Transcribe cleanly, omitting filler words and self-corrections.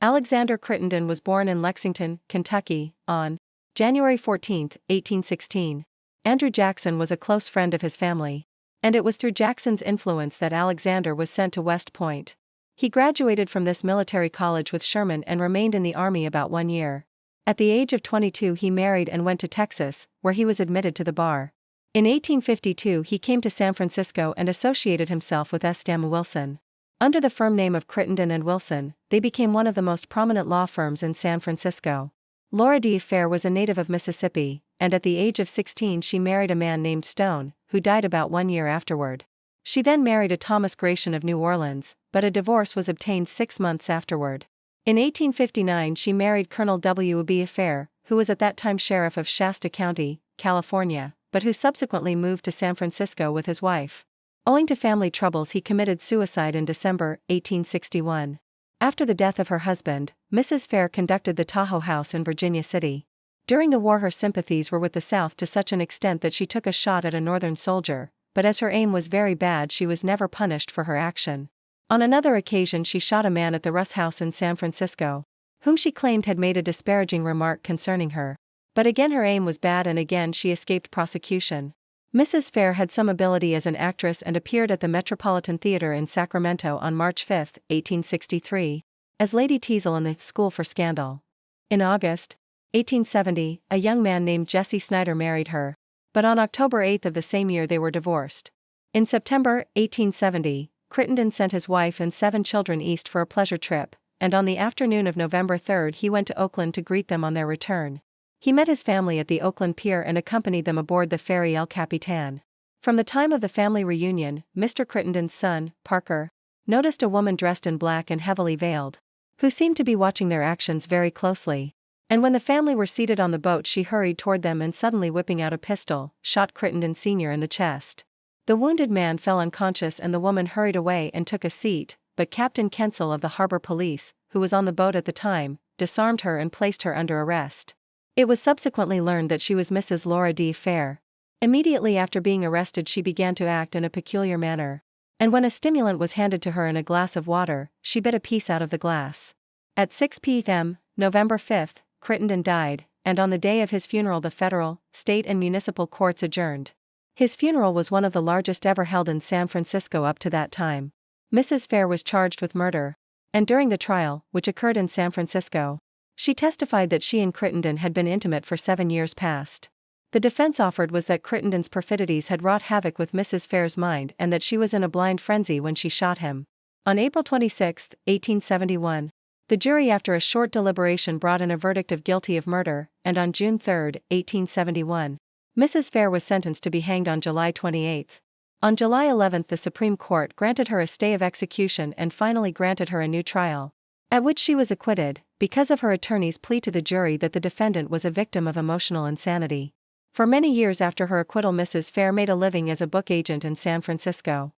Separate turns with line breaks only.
Alexander Crittenden was born in Lexington, Kentucky, on January 14, 1816. Andrew Jackson was a close friend of his family, and it was through Jackson's influence that Alexander was sent to West Point. He graduated from this military college with Sherman and remained in the Army about 1 year. At the age of 22 he married and went to Texas, where he was admitted to the bar. In 1852 he came to San Francisco and associated himself with S. Samuel Wilson. Under the firm name of Crittenden and Wilson, they became one of the most prominent law firms in San Francisco. Laura D. Fair was a native of Mississippi, and at the age of 16 she married a man named Stone, who died about 1 year afterward. She then married a Thomas Gratian of New Orleans, but a divorce was obtained 6 months afterward. In 1859 she married Colonel W. B. Fair, who was at that time sheriff of Shasta County, California, but who subsequently moved to San Francisco with his wife. Owing to family troubles he committed suicide in December 1861. After the death of her husband, Mrs. Fair conducted the Tahoe House in Virginia City. During the war her sympathies were with the South to such an extent that she took a shot at a Northern soldier, but as her aim was very bad she was never punished for her action. On another occasion she shot a man at the Russ House in San Francisco, whom she claimed had made a disparaging remark concerning her. But again her aim was bad and again she escaped prosecution. Mrs. Fair had some ability as an actress and appeared at the Metropolitan Theater in Sacramento on March 5, 1863, as Lady Teazle in the School for Scandal. In August 1870, a young man named Jesse Snyder married her, but on October 8 of the same year they were divorced. In September 1870, Crittenden sent his wife and 7 children east for a pleasure trip, and on the afternoon of November 3 he went to Oakland to greet them on their return. He met his family at the Oakland Pier and accompanied them aboard the ferry El Capitan. From the time of the family reunion, Mr. Crittenden's son, Parker, noticed a woman dressed in black and heavily veiled, who seemed to be watching their actions very closely. And when the family were seated on the boat she hurried toward them and suddenly whipping out a pistol, shot Crittenden Sr. in the chest. The wounded man fell unconscious and the woman hurried away and took a seat, but Captain Kensel of the Harbor Police, who was on the boat at the time, disarmed her and placed her under arrest. It was subsequently learned that she was Mrs. Laura D. Fair. Immediately after being arrested she began to act in a peculiar manner. And when a stimulant was handed to her in a glass of water, she bit a piece out of the glass. At 6 p.m., November 5, Crittenden died, and on the day of his funeral the federal, state and municipal courts adjourned. His funeral was one of the largest ever held in San Francisco up to that time. Mrs. Fair was charged with murder, and during the trial, which occurred in San Francisco, she testified that she and Crittenden had been intimate for 7 years past. The defense offered was that Crittenden's perfidies had wrought havoc with Mrs. Fair's mind and that she was in a blind frenzy when she shot him. On April 26, 1871, the jury after a short deliberation brought in a verdict of guilty of murder, and on June 3, 1871, Mrs. Fair was sentenced to be hanged on July 28. On July 11 the Supreme Court granted her a stay of execution and finally granted her a new trial, at which she was acquitted, because of her attorney's plea to the jury that the defendant was a victim of emotional insanity. For many years after her acquittal Mrs. Fair made a living as a book agent in San Francisco.